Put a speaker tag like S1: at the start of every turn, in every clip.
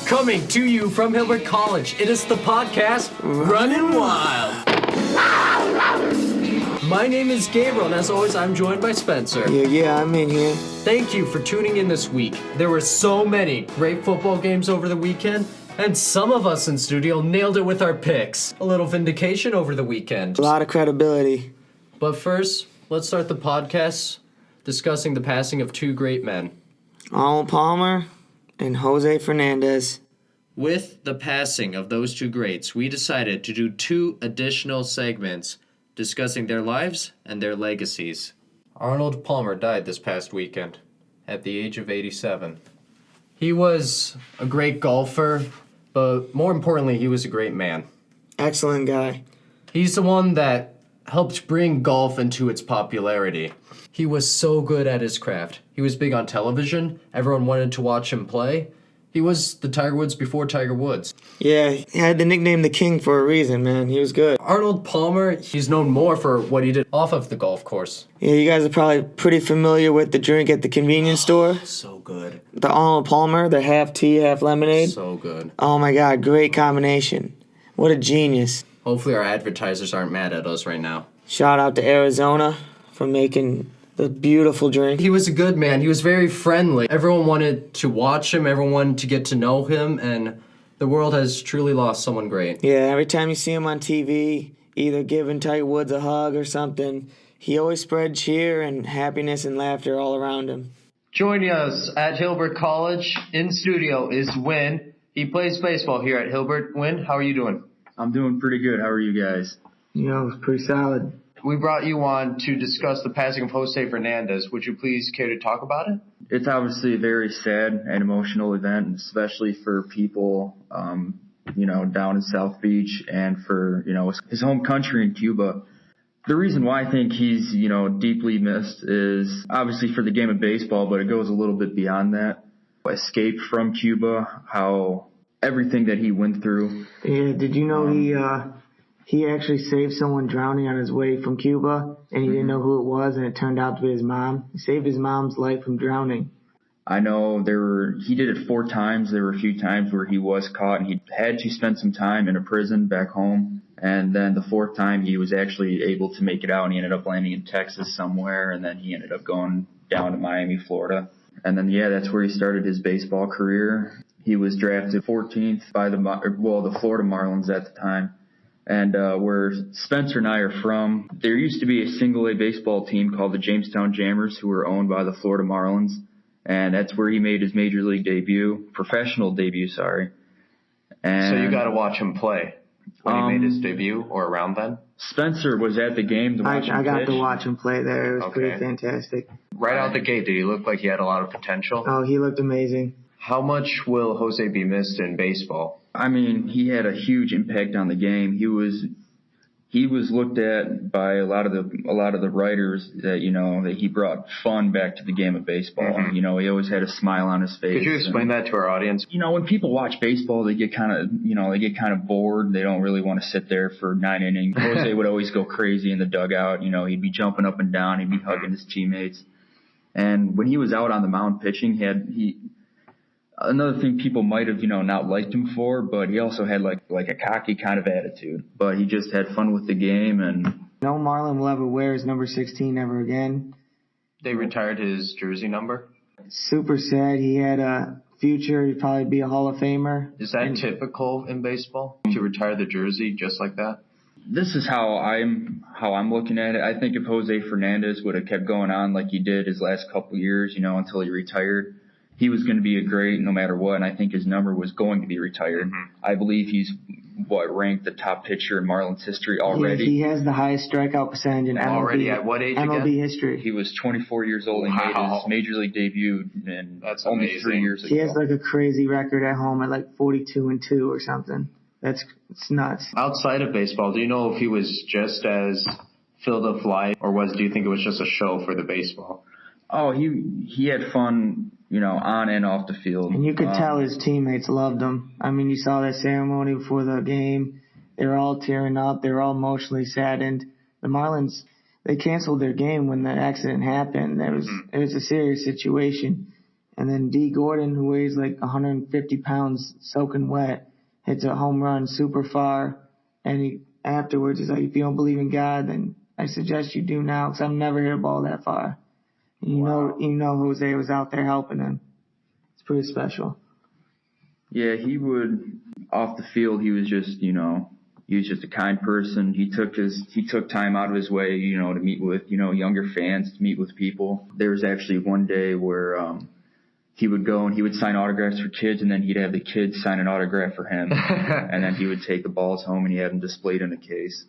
S1: Coming to you from Hilbert College, it is the podcast Running Wild. My name is Gabriel, and as always, I'm joined by Spencer.
S2: Yeah, I'm in here.
S1: Thank you for tuning in this week. There were so many great football games over the weekend, and some of us in studio nailed it with our picks. A little vindication over the weekend.
S2: A lot of credibility.
S1: But first, let's start the podcast discussing the passing of two great men.
S2: Arnold Palmer and Jose Fernandez.
S1: With the passing of those two greats, we decided to do 2 additional segments discussing their lives and their legacies. Arnold Palmer died this past weekend at the age of 87. He was a great golfer, but more importantly, he was a great man.
S2: Excellent guy.
S1: He's the one that helped bring golf into its popularity. He was so good at his craft. He was big on television. Everyone wanted to watch him play. He was the Tiger Woods before Tiger Woods.
S2: Yeah, he had the nickname The King for a reason, man. He was good.
S1: Arnold Palmer, he's known more for what he did off of the golf course.
S2: Yeah, you guys are probably pretty familiar with the drink at the convenience store.
S1: So good.
S2: The Arnold Palmer, the half tea, half lemonade.
S1: So good.
S2: Oh my God, great combination. What a genius.
S1: Hopefully our advertisers aren't mad at us right now.
S2: Shout out to Arizona for making the beautiful drink.
S1: He was a good man. He was very friendly. Everyone wanted to watch him. Everyone wanted to get to know him. And the world has truly lost someone great.
S2: Yeah, every time you see him on TV, either giving Tiger Woods a hug or something, he always spread cheer and happiness and laughter all around him.
S1: Joining us at Hilbert College in studio is Win. He plays baseball here at Hilbert. Win, how are you doing?
S3: I'm doing pretty good. How are you guys?
S2: You know, it's pretty solid.
S1: We brought you on to discuss the passing of Jose Fernandez. Would you please care to talk about it?
S3: It's obviously a very sad and emotional event, especially for people, down in South Beach and for, his home country in Cuba. The reason why I think he's, deeply missed is obviously for the game of baseball, but it goes a little bit beyond that. Escape from Cuba, how everything that he went through.
S2: Yeah, did you know he actually saved someone drowning on his way from Cuba, and he didn't know who it was, and it turned out to be his mom. He saved his mom's life from drowning.
S3: I know he did it 4 times. There were a few times where he was caught, and he had to spend some time in a prison back home. And then the 4th time he was actually able to make it out, and he ended up landing in Texas somewhere, and then he ended up going down to Miami, Florida. And then, that's where he started his baseball career. He was drafted 14th by the Florida Marlins at the time. And where Spencer and I are from, there used to be a single-A baseball team called the Jamestown Jammers who were owned by the Florida Marlins. And that's where he made his major league professional debut. And
S1: So you got to watch him play when he made his debut or around then?
S3: Spencer was at the game to watch him
S2: I got
S3: pitch.
S2: to watch him play there. It was pretty fantastic.
S1: Right out the gate, did he look like he had a lot of potential?
S2: Oh, he looked amazing.
S1: How much will Jose be missed in baseball?
S3: I mean, he had a huge impact on the game. He was looked at by a lot of the writers that that he brought fun back to the game of baseball.
S1: Mm-hmm.
S3: He always had a smile on his face.
S1: Could you explain that to our audience?
S3: When people watch baseball, they get kind of bored. They don't really want to sit there for 9 innings. Jose would always go crazy in the dugout. He'd be jumping up and down. He'd be hugging his teammates. And when he was out on the mound pitching, another thing people might have, not liked him for, but he also had like a cocky kind of attitude. But he just had fun with the game. And
S2: No Marlin will ever wear his number 16 ever again.
S1: They retired his jersey number?
S2: Super sad. He had a future. He'd probably be a Hall of Famer.
S1: Is that typical in baseball, to retire the jersey just like that?
S3: This is how I'm looking at it. I think if Jose Fernandez would have kept going on like he did his last couple years, until he retired, he was going to be a great no matter what, and I think his number was going to be retired. Mm-hmm. I believe he's ranked the top pitcher in Marlins history already.
S2: He has the highest strikeout percentage in MLB.
S1: Already at what age
S2: MLB
S1: again?
S2: history.
S3: He was 24 years old and made his major league debut
S1: That's
S3: only
S1: amazing.
S3: 3 years ago.
S2: He has like a crazy record at home at like 42-2 or something. It's nuts.
S1: Outside of baseball, do you know if he was just as filled of life, or do you think it was just a show for the baseball?
S3: Oh, he had fun, on and off the field.
S2: And you could tell his teammates loved him. I mean, you saw that ceremony before the game. They were all tearing up. They were all emotionally saddened. The Marlins, they canceled their game when the accident happened. It was a serious situation. And then D. Gordon, who weighs like 150 pounds soaking wet, hits a home run super far. And afterwards, he's like, if you don't believe in God, then I suggest you do now, because I've never hit a ball that far. And you know Jose was out there helping him. It's pretty special.
S3: Yeah, he would, off the field, he was just, he was just a kind person. He took time out of his way, to meet with, younger fans, to meet with people. There was actually one day where, he would go and he would sign autographs for kids, and then he'd have the kids sign an autograph for him. And then he would take the balls home and he had them displayed in a case.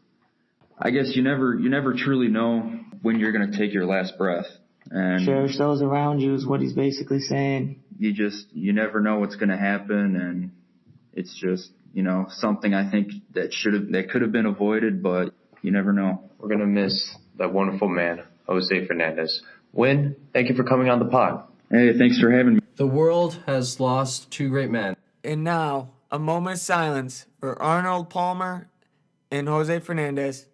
S3: I guess you never truly know when you're going to take your last breath. And
S2: cherish those around you is what he's basically saying.
S3: You never know what's going to happen, and it's just, something I think that could have been avoided, but you never know.
S1: We're going to miss that wonderful man, Jose Fernandez. Win, thank you for coming on the pod.
S3: Hey, thanks for having me.
S1: The world has lost two great men.
S4: And now, a moment of silence for Arnold Palmer and Jose Fernandez.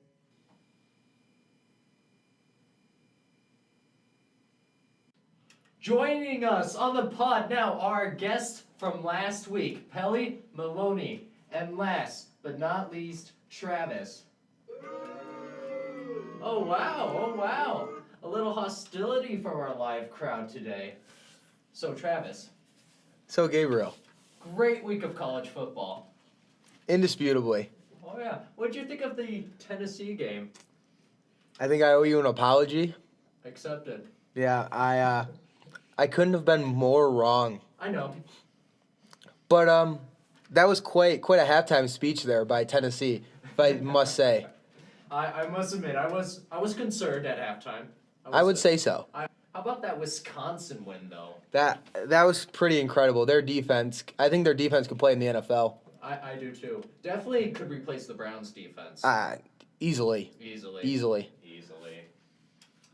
S1: Joining us on the pod now are our guests from last week, Pelly Maloney, and last but not least, Travis. Oh wow. A little hostility from our live crowd today. So Travis,
S5: So Gabriel,
S1: great week of college football.
S5: indisputably.
S1: Oh yeah, what'd you think of the Tennessee game?
S5: I think I owe you an apology.
S1: Accepted.
S5: Yeah, I couldn't have been more wrong.
S1: I know.
S5: But that was quite a halftime speech there by Tennessee, if I must say.
S1: I must admit, I was concerned at halftime.
S5: I would say so.
S1: How about that Wisconsin win though?
S5: That was pretty incredible. Their defense, I think their defense could play in the NFL.
S1: I do too. Definitely could replace the Browns defense.
S5: Easily.
S1: Easily.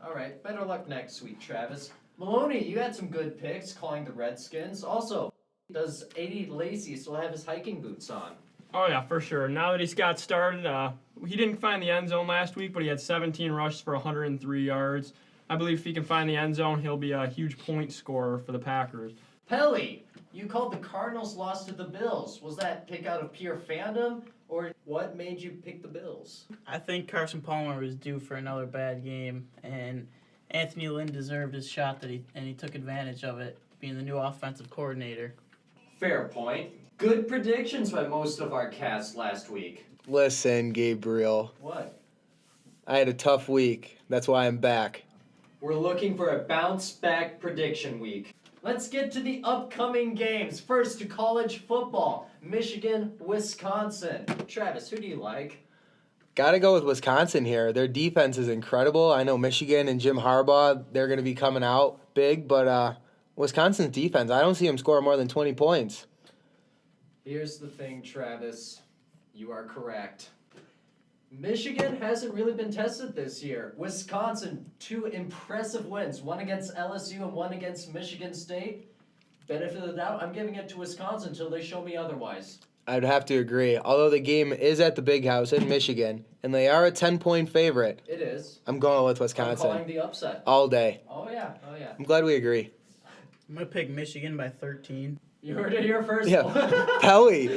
S1: All right, better luck next week, Travis. Maloney, you had some good picks calling the Redskins. Also, does A.D. Lacy still have his hiking boots on?
S6: Oh, yeah, for sure. Now that he's got started, he didn't find the end zone last week, but he had 17 rushes for 103 yards. I believe if he can find the end zone, he'll be a huge point scorer for the Packers.
S1: Pelly, you called the Cardinals' loss to the Bills. Was that pick out of pure fandom, or what made you pick the Bills?
S7: I think Carson Palmer was due for another bad game, and Anthony Lynn deserved his shot and he took advantage of it, being the new offensive coordinator.
S1: Fair point. Good predictions by most of our cast last week.
S5: Listen, Gabriel,
S1: What?
S5: I had a tough week. That's why I'm back.
S1: We're looking for a bounce-back prediction week. Let's get to the upcoming games. First, to college football. Michigan, Wisconsin. Travis, who do you like?
S5: Gotta go with Wisconsin here. Their defense is incredible. I know Michigan and Jim Harbaugh, they're going to be coming out big, but Wisconsin's defense, I don't see them score more than 20 points.
S1: Here's the thing, Travis. You are correct. Michigan hasn't really been tested this year. Wisconsin, 2 impressive wins. One against LSU and one against Michigan State. Benefit of the doubt, I'm giving it to Wisconsin until they show me otherwise.
S5: I'd have to agree. Although the game is at the Big House in Michigan, and they are a 10-point favorite,
S1: It is.
S5: I'm going with
S1: I'm
S5: Wisconsin
S1: calling the upset.
S5: all day.
S1: Oh yeah.
S5: I'm glad we agree.
S7: I'm going to pick Michigan by 13.
S1: You heard it here first.
S5: Yeah, Pelly,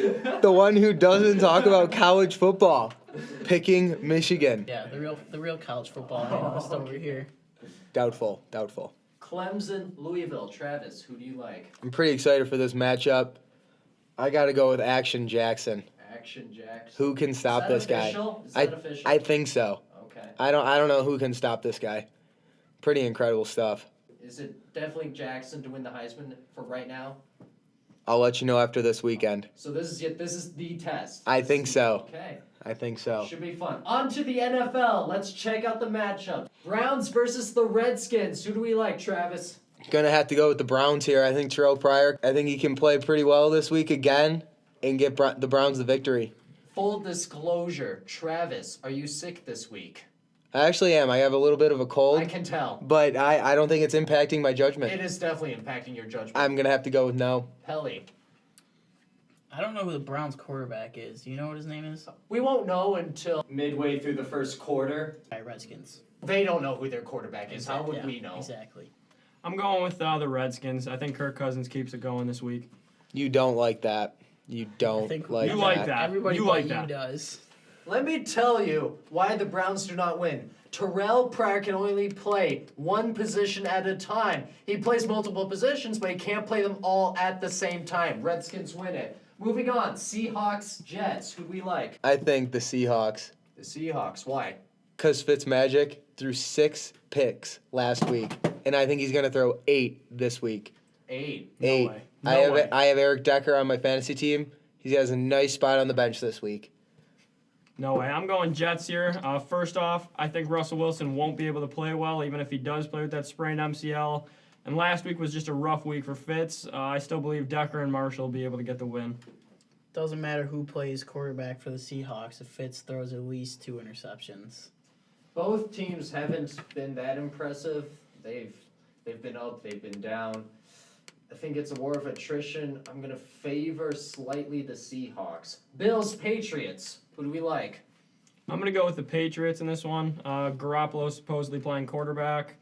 S5: the one who doesn't talk about college football, picking Michigan.
S7: Yeah, the real college football analyst over here.
S5: Doubtful.
S1: Clemson, Louisville. Travis, who do you like?
S5: I'm pretty excited for this matchup. I got to go with Action Jackson.
S1: Action Jackson.
S5: Who can stop
S1: Is
S5: this
S1: that
S5: guy?
S1: official? Is that official?
S5: I think so.
S1: Okay.
S5: I don't know who can stop this guy. Pretty incredible stuff.
S1: Is it definitely Jackson to win the Heisman for right now?
S5: I'll let you know after this weekend.
S1: So this is the test.
S5: I think so.
S1: Okay.
S5: I think so.
S1: Should be fun. On to the NFL. Let's check out the matchup. Browns versus the Redskins. Who do we like, Travis?
S5: Gonna have to go with the Browns here. I think Terrell Pryor, I think he can play pretty well this week again and get the Browns the victory.
S1: Full disclosure, Travis, are you sick this week?
S5: I actually am. I have a little bit of a cold,
S1: I can tell.
S5: but I don't think it's impacting my judgment.
S1: It is definitely impacting your judgment.
S5: I'm gonna have to go with no.
S1: Pelly.
S7: I don't know who the Browns quarterback is. Do you know what his name is?
S1: We won't know until midway through the first quarter.
S7: By Redskins.
S1: They don't know who their quarterback is. How would
S7: Yeah,
S1: we know?
S7: Exactly.
S6: I'm going with the Redskins. I think Kirk Cousins keeps it going this week.
S5: You don't like that. You don't
S7: I think
S5: like
S6: You
S5: that.
S6: like that.
S7: Everybody
S6: You
S7: but
S6: like
S7: you
S6: that.
S7: does.
S1: Let me tell you why the Browns do not win. Terrell Pryor can only play one position at a time. He plays multiple positions, but he can't play them all at the same time. Redskins win it. Moving on, Seahawks, Jets. Who do we like?
S5: I think the Seahawks.
S1: The Seahawks. Why?
S5: Because Fitzmagic threw 6 picks last week, and I think he's going to throw 8 this week.
S1: 8.
S6: No
S5: 8.
S6: way.
S5: I have Eric Decker on my fantasy team. He has a nice spot on the bench this week.
S6: No way. I'm going Jets here. First off, I think Russell Wilson won't be able to play well, even if he does play with that sprained MCL. And last week was just a rough week for Fitz. I still believe Decker and Marshall will be able to get the win.
S7: Doesn't matter who plays quarterback for the Seahawks if Fitz throws at least 2 interceptions.
S1: Both teams haven't been that impressive. They've been up, they've been down. I think it's a war of attrition. I'm going to favor slightly the Seahawks. Bills, Patriots. Who do we like?
S6: I'm going to go with the Patriots in this one. Garoppolo supposedly playing quarterback,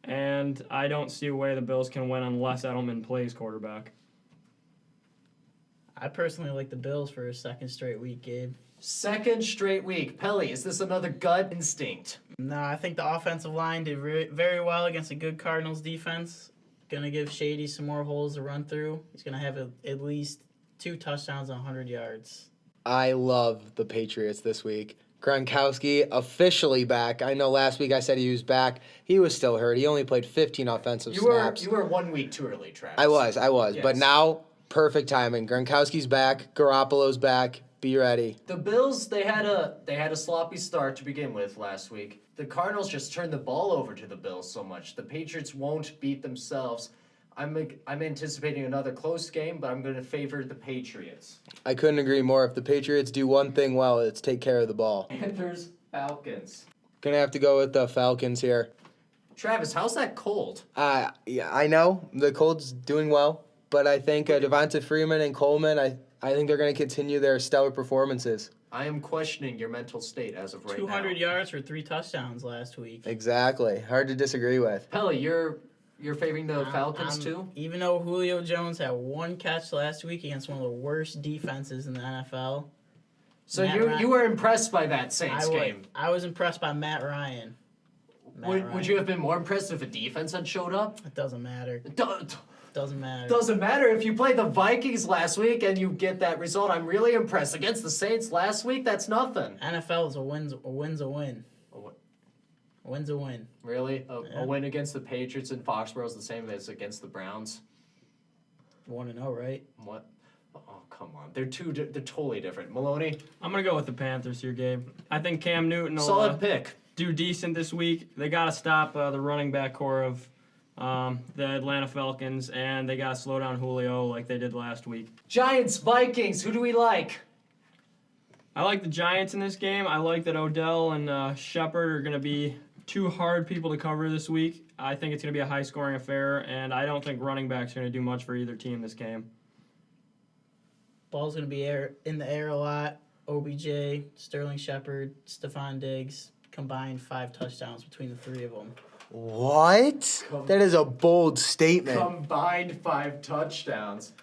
S6: and I don't see a way the Bills can win unless Edelman plays quarterback.
S7: I personally like the Bills for a second straight week, Gabe.
S1: Second straight week. Pelly, is this another gut instinct?
S7: No, I think the offensive line did very well against a good Cardinals defense. Gonna give Shady some more holes to run through. He's gonna have at least 2 touchdowns and 100 yards.
S5: I love the Patriots this week. Gronkowski officially back. I know last week I said he was back. He was still hurt. He only played 15 offensive snaps.
S1: You were 1 week too early, Travis.
S5: I was.
S1: Yes.
S5: But now, perfect timing. Gronkowski's back. Garoppolo's back. Be ready.
S1: The Bills, they had a sloppy start to begin with last week. The Cardinals just turned the ball over to the Bills so much. The Patriots won't beat themselves. I'm anticipating another close game, but I'm going to favor the Patriots.
S5: I couldn't agree more. If the Patriots do one thing well, it's take care of the ball.
S1: Panthers, Falcons.
S5: Gonna have to go with the Falcons here.
S1: Travis, how's that cold?
S5: Yeah, I know the Colts doing well, but I think Devonta Freeman and Coleman, I think they're going to continue their stellar performances.
S1: I am questioning your mental state as of right
S7: 200
S1: now.
S7: yards for 3 touchdowns last week.
S5: Exactly. Hard to disagree with.
S1: Pelly, you're favoring the Falcons too?
S7: Even though Julio Jones had 1 catch last week against one of the worst defenses in the NFL.
S1: So
S7: Matt
S1: you
S7: Ryan-
S1: you were impressed by that Saints game.
S7: I was impressed by Matt Ryan.
S1: Would you have been more impressed if a defense had showed up?
S7: It doesn't matter. Doesn't matter.
S1: Doesn't matter if you played the Vikings last week and you get that result. I'm really impressed. Against the Saints last week, that's nothing.
S7: NFL is a win's a win. A win's a win.
S1: Really?
S7: Yeah.
S1: A win against the Patriots in Foxborough is the same as against the Browns?
S7: 1-0, right?
S1: What? Oh, come on. They're totally different. Maloney,
S6: I'm going to go with the Panthers here, Gabe. I think Cam Newton will
S1: solid pick.
S6: do decent this week. They got to stop the running back core of the Atlanta Falcons, and they got to slow down Julio like they did last week.
S1: Giants, Vikings. Who do we like?
S6: I like the Giants in this game. I like that Odell and Shepard are going to be 2 hard people to cover this week. I think it's going to be a high-scoring affair, and I don't think running backs are going to do much for either team this game.
S7: Ball's going to be in the air a lot. OBJ, Sterling Shepard, Stephon Diggs, combined 5 touchdowns between the 3 of them.
S5: What? That is a bold statement.
S1: Combined 5 touchdowns.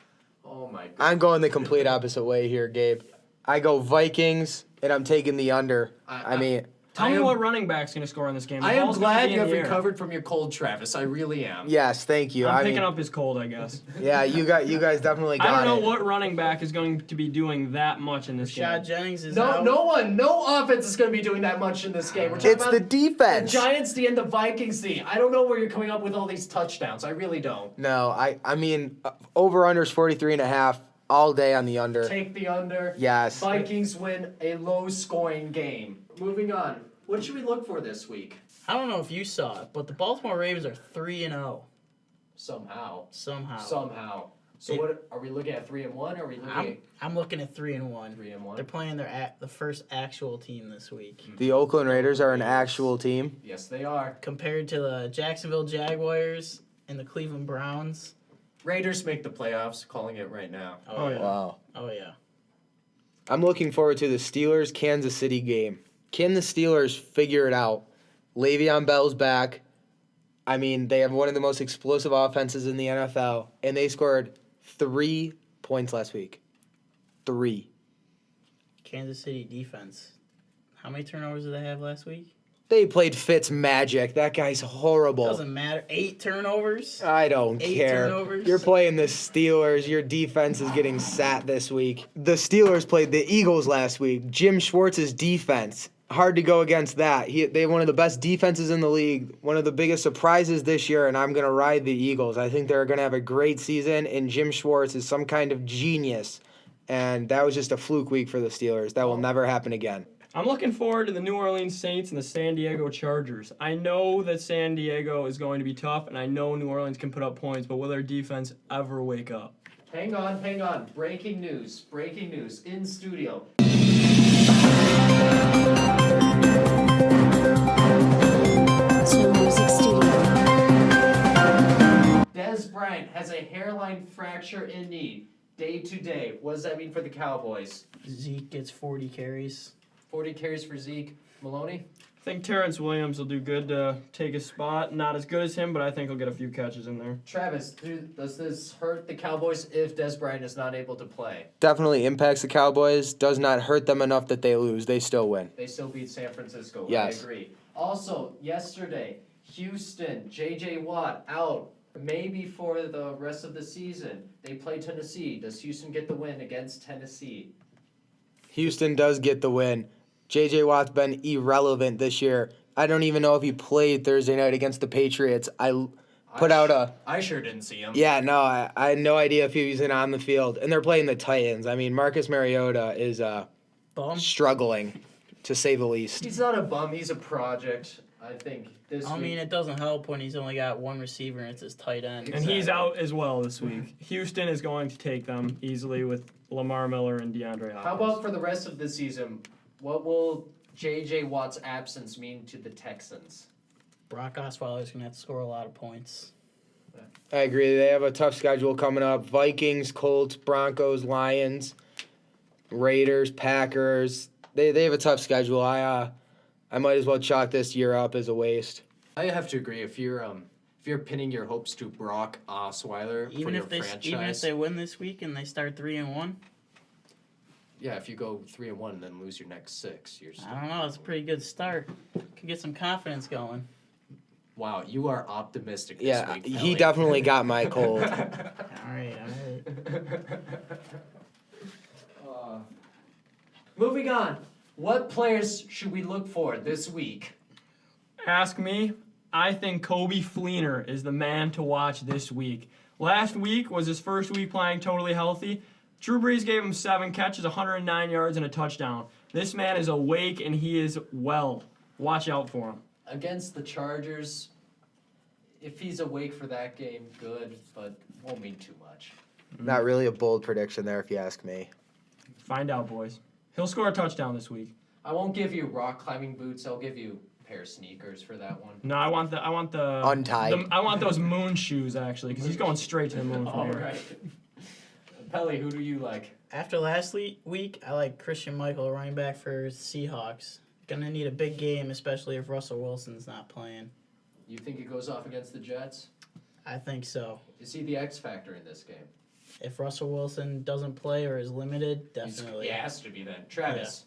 S1: Oh, my God.
S5: I'm going the complete opposite way here, Gabe. I go Vikings, and I'm taking the under. I mean,
S6: Tell me what running back's going to score in this game. The
S1: I am
S6: ball's gonna
S1: glad
S6: be
S1: you
S6: in
S1: have
S6: the air.
S1: recovered from your cold, Travis. I really am.
S5: yes, thank you.
S6: I'm
S5: I
S6: picking
S5: mean,
S6: up his cold, I guess.
S5: yeah, you guys definitely got
S6: I don't know
S5: it.
S6: what running back is going to be doing that much in this
S7: Rashad
S6: game.
S7: Jennings is
S1: No,
S7: out.
S1: no offense is going to be doing that much in this game. We're talking
S5: It's
S1: about
S5: the defense.
S1: The Giants D and the Vikings D. I don't know where you're coming up with all these touchdowns. I really don't.
S5: No, I mean, over-under's 43.5 all day on the under.
S1: Take the under.
S5: Yes.
S1: Vikings win a low-scoring game. Moving on. What should we look for this week?
S7: I don't know if you saw it, but the Baltimore Ravens are 3-0
S1: Somehow.
S7: somehow.
S1: So what are we looking at? 3-1? Are we looking
S7: I'm looking at 3-1.
S1: at 3-1?
S7: They're playing the first actual team this week.
S5: The Oakland Raiders are an actual team.
S1: Yes, they are.
S7: Compared to the Jacksonville Jaguars and the Cleveland Browns.
S1: Raiders make the playoffs. Calling it right now.
S6: Oh, yeah.
S5: Wow.
S7: Oh, yeah.
S5: I'm looking forward to the Steelers-Kansas City game. Can the Steelers figure it out? Le'Veon Bell's back. I mean, they have one of the most explosive offenses in the NFL, and they scored 3 points last week. 3.
S7: Kansas City defense. How many turnovers did they have last week?
S5: They played Fitz magic. That guy's horrible.
S7: Doesn't matter. 8 turnovers.
S5: I don't
S7: 8
S5: care.
S7: turnovers?
S5: You're playing the Steelers. Your defense is getting sat this week. The Steelers played the Eagles last week. Jim Schwartz's defense. Hard to go against that. They have one of the best defenses in the league, one of the biggest surprises this year, and I'm going to ride the Eagles. I think they're going to have a great season, and Jim Schwartz is some kind of genius. And that was just a fluke week for the Steelers. That will never happen again.
S6: I'm looking forward to the New Orleans Saints and the San Diego Chargers. I know that San Diego is going to be tough, and I know New Orleans can put up points, but will their defense ever wake up?
S1: Hang on. Breaking news in studio.
S8: So Music Studio.
S1: Dez Bryant has a hairline fracture in knee. Day to day. What does that mean for the Cowboys?
S7: Zeke gets 40 carries.
S1: 40 carries for Zeke. Maloney?
S6: I think Terrence Williams will do good to take his spot. Not as good as him, but I think he'll get a few catches in there.
S1: Travis, does this hurt the Cowboys if Dez Bryant is not able to play?
S5: Definitely impacts the Cowboys. Does not hurt them enough that they lose. They still win.
S1: They still beat San Francisco.
S5: Yes.
S1: I agree. Also, yesterday, Houston, J.J. Watt out. Maybe for the rest of the season. They play Tennessee. Does Houston get the win against Tennessee?
S5: Houston does get the win. J.J. Watt's been irrelevant this year. I don't even know if he played Thursday night against the Patriots. I
S1: sure didn't see him.
S5: Yeah, no, I had no idea if he was on the field. And they're playing the Titans. I mean, Marcus Mariota is
S7: Bum.
S5: struggling, to say the least.
S1: He's not a bum. He's a project, I think.
S7: I mean, it doesn't help when he's only got one receiver and it's his tight end.
S6: And he's out as well this week. Houston is going to take them easily with Lamar Miller and DeAndre Hopkins.
S1: How about for the rest of the season? What will J.J. Watt's absence mean to the Texans?
S7: Brock Osweiler's going to have to score a lot of points.
S5: I agree. They have a tough schedule coming up. Vikings, Colts, Broncos, Lions, Raiders, Packers. They have a tough schedule. I might as well chalk this year up as a waste.
S1: I have to agree. If you're pinning your hopes to Brock Osweiler for your franchise,
S7: Even if they win this week and they start 3-1,
S1: yeah, if you go 3-1 and then lose your next 6, you're still...
S7: I don't know. It's a pretty good start. Could get some confidence going.
S1: Wow, you are optimistic this
S5: Yeah,
S1: week,
S5: he
S1: Pelly.
S5: definitely got my cold.
S7: All right.
S1: Moving on. What players should we look for this week?
S6: Ask me. I think Kobe Fleener is the man to watch this week. Last week was his first week playing totally healthy. Drew Brees gave him 7 catches, 109 yards, and a touchdown. This man is awake, and he is well. Watch out for him.
S1: Against the Chargers, if he's awake for that game, good, but won't mean too much.
S5: Not really a bold prediction there, if you ask me.
S6: Find out, boys. He'll score a touchdown this week.
S1: I won't give you rock climbing boots. I'll give you a pair of sneakers for that one.
S6: No, I want the
S5: Untied.
S6: I want those moon shoes actually, because he's going straight to the moon.
S1: All right. Pelly, who do you like?
S7: After last week, I like Christian Michael, running back for Seahawks. Gonna need a big game, especially if Russell Wilson's not playing.
S1: You think he goes off against the Jets?
S7: I think so.
S1: Is he the X factor in this game?
S7: If Russell Wilson doesn't play or is limited, definitely.
S1: He has to be then. Travis.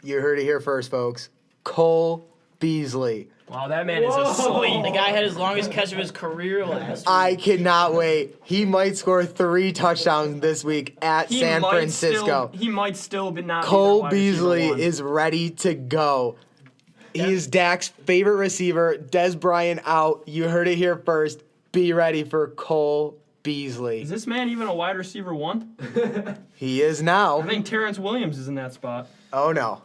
S5: You heard it here first, folks. Cole Beasley.
S6: Wow, that man is
S7: The
S6: asleep.
S7: guy had his longest catch of his career last week.
S5: I cannot wait. He might score 3 touchdowns this week at San Francisco.
S6: He might still be not.
S5: Cole
S6: be the wide receiver
S5: Beasley
S6: one.
S5: is ready to go. He is Dak's favorite receiver. Dez Bryant out. You heard it here first. Be ready for Cole Beasley.
S6: Is this man even a wide receiver one?
S5: He is now.
S6: I think Terrence Williams is in that spot.
S5: Oh, no.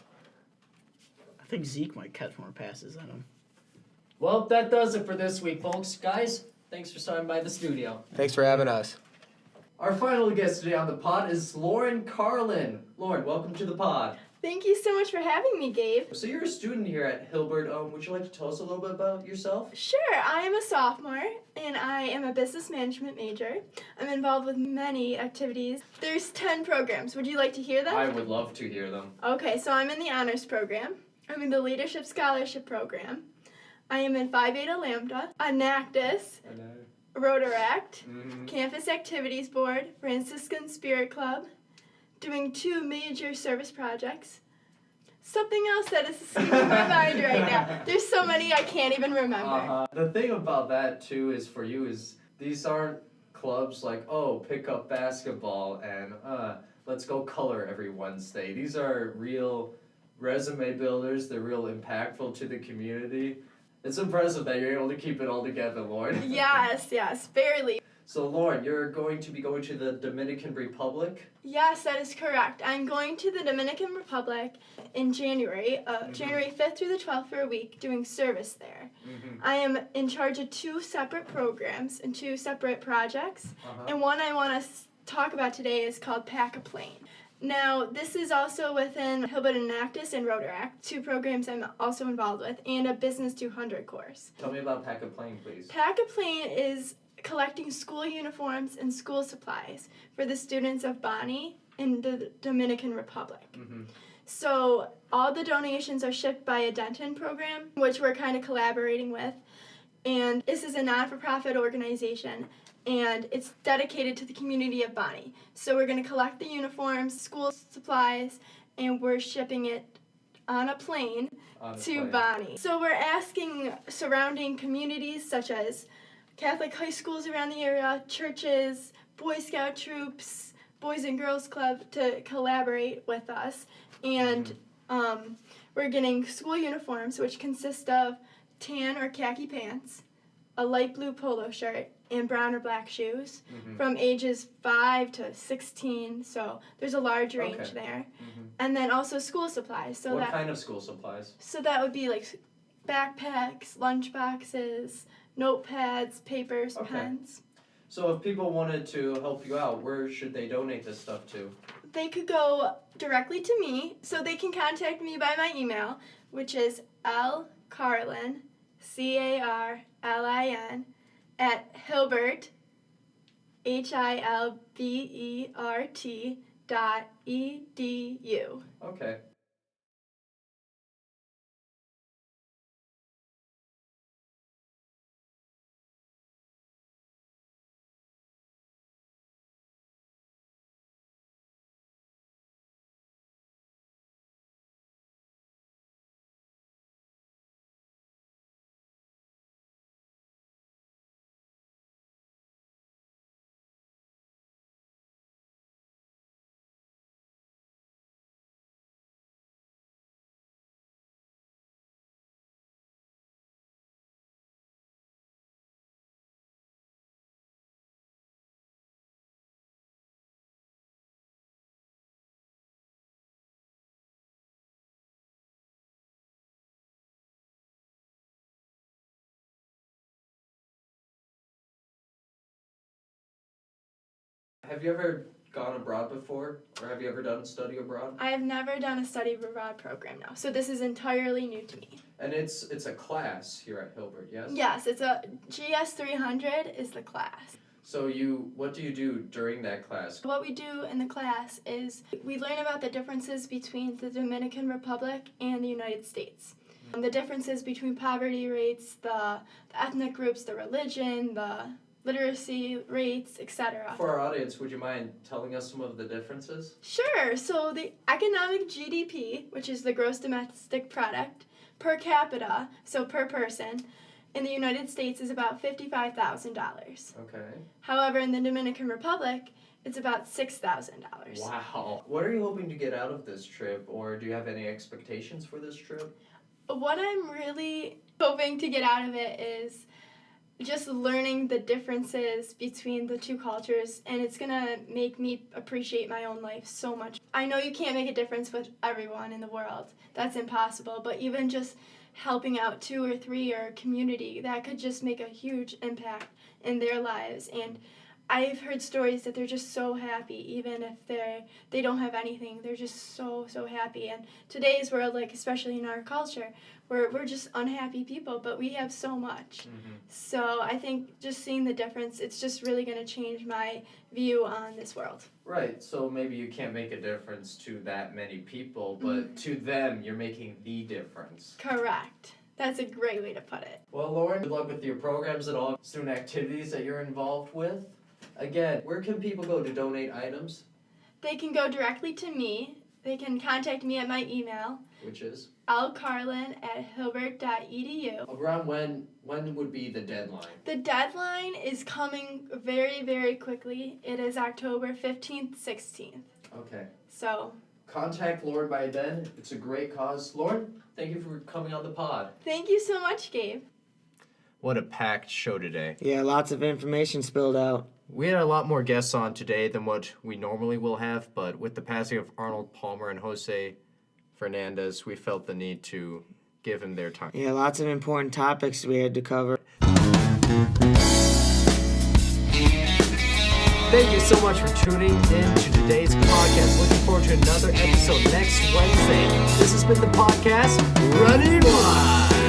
S7: I think Zeke might catch more passes than him.
S1: Well, that does it for this week, folks. Guys, thanks for stopping by the studio.
S5: Thanks for having us.
S1: Our final guest today on the pod is Lauren Carlin. Lauren, welcome to the pod.
S9: Thank you so much for having me, Gabe.
S1: So you're a student here at Hilbert. Would you like to tell us a little bit about yourself?
S9: Sure, I am a sophomore, and I am a business management major. I'm involved with many activities. There's 10 programs. Would you like to hear them?
S1: I would love to hear them.
S9: Okay, so I'm in the honors program. I'm in the leadership scholarship program. I am in Phi Beta Lambda, Enactus, Rotaract, Campus Activities Board, Franciscan Spirit Club, doing 2 major service projects. Something else that is escaping my mind right now. There's so many I can't even remember.
S1: The thing about that too is for you is these aren't clubs like, oh, pick up basketball and let's go color every Wednesday. These are real resume builders. They're real impactful to the community. It's impressive that you're able to keep it all together, Lauren.
S9: Yes, barely.
S1: So Lauren, you're going to be going to the Dominican Republic?
S9: Yes, that is correct. I'm going to the Dominican Republic in January, January 5th through the 12th for a week, doing service there. I am in charge of 2 separate programs and 2 separate projects, and one I want to talk about today is called Pack a Plane. Now, this is also within Hilbert Enactus and Rotaract, 2 programs I'm also involved with, and a Business 200 course.
S1: Tell me about Pack a Plane, please.
S9: Pack a Plane is collecting school uniforms and school supplies for the students of Bani in the Dominican Republic. So all the donations are shipped by a Denton program, which we're kind of collaborating with. And this is a non-for-profit organization, and it's dedicated to the community of Bani. So we're going to collect the uniforms, school supplies, and we're shipping it on a plane to Bani. So we're asking surrounding communities such as Catholic high schools around the area, churches, Boy Scout troops, Boys and Girls Club to collaborate with us. And we're getting school uniforms, which consist of tan or khaki pants, a light blue polo shirt, and brown or black shoes from ages 5 to 16. So there's a large range there. And then also school supplies. So
S1: what kind of school supplies?
S9: So that would be like backpacks, lunch boxes, notepads, papers, pens.
S1: So if people wanted to help you out, where should they donate this stuff to?
S9: They could go directly to me, so they can contact me by my email, which is lcarlin, CARLIN, at Hilbert, HILBERT.edu.
S1: Okay. Have you ever gone abroad before, or have you ever done study abroad?
S9: I have never done a study abroad program now, so this is entirely new to me.
S1: And it's a class here at Hilbert, yes?
S9: Yes, it's a GS 300 is the class.
S1: So what do you do during that class?
S9: What we do in the class is we learn about the differences between the Dominican Republic and the United States. The differences between poverty rates, the ethnic groups, the religion, the literacy rates, etc.
S1: For our audience, would you mind telling us some of the differences?
S9: Sure. So the economic GDP, which is the gross domestic product, per capita, so per person, in the United States is about $55,000.
S1: Okay.
S9: However, in the Dominican Republic, it's about $6,000.
S1: Wow. What are you hoping to get out of this trip, or do you have any expectations for this trip?
S9: What I'm really hoping to get out of it is just learning the differences between the 2 cultures, and it's gonna make me appreciate my own life so much. I know you can't make a difference with everyone in the world. That's impossible, but even just helping out 2 or 3 or a community, that could just make a huge impact in their lives. And I've heard stories that they're just so happy, even if they don't have anything. They're just so happy. And today's world, like especially in our culture, we're just unhappy people, but we have so much. So I think just seeing the difference, it's just really going to change my view on this world.
S1: Right, so maybe you can't make a difference to that many people, but to them, you're making the difference.
S9: Correct. That's a great way to put it.
S1: Well, Lauren, good luck with your programs and all student activities that you're involved with. Again, where can people go to donate items?
S9: They can go directly to me. They can contact me at my email,
S1: Which is?
S9: lcarlin@hilbert.edu.
S1: Around when would be the deadline?
S9: The deadline is coming very, very quickly. It is October 15th, 16th.
S1: Okay.
S9: So,
S1: Contact Lauren by then. It's a great cause. Lauren, thank you for coming on the pod.
S9: thank you so much, Gabe.
S1: What a packed show today.
S2: Yeah, lots of information spilled out.
S1: We had a lot more guests on today than what we normally will have, but with the passing of Arnold Palmer and Jose Fernandez, we felt the need to give him their time.
S2: Yeah, lots of important topics we had to cover.
S1: Thank you so much for tuning in to today's podcast. Looking forward to another episode next Wednesday. This has been the podcast Running Wild.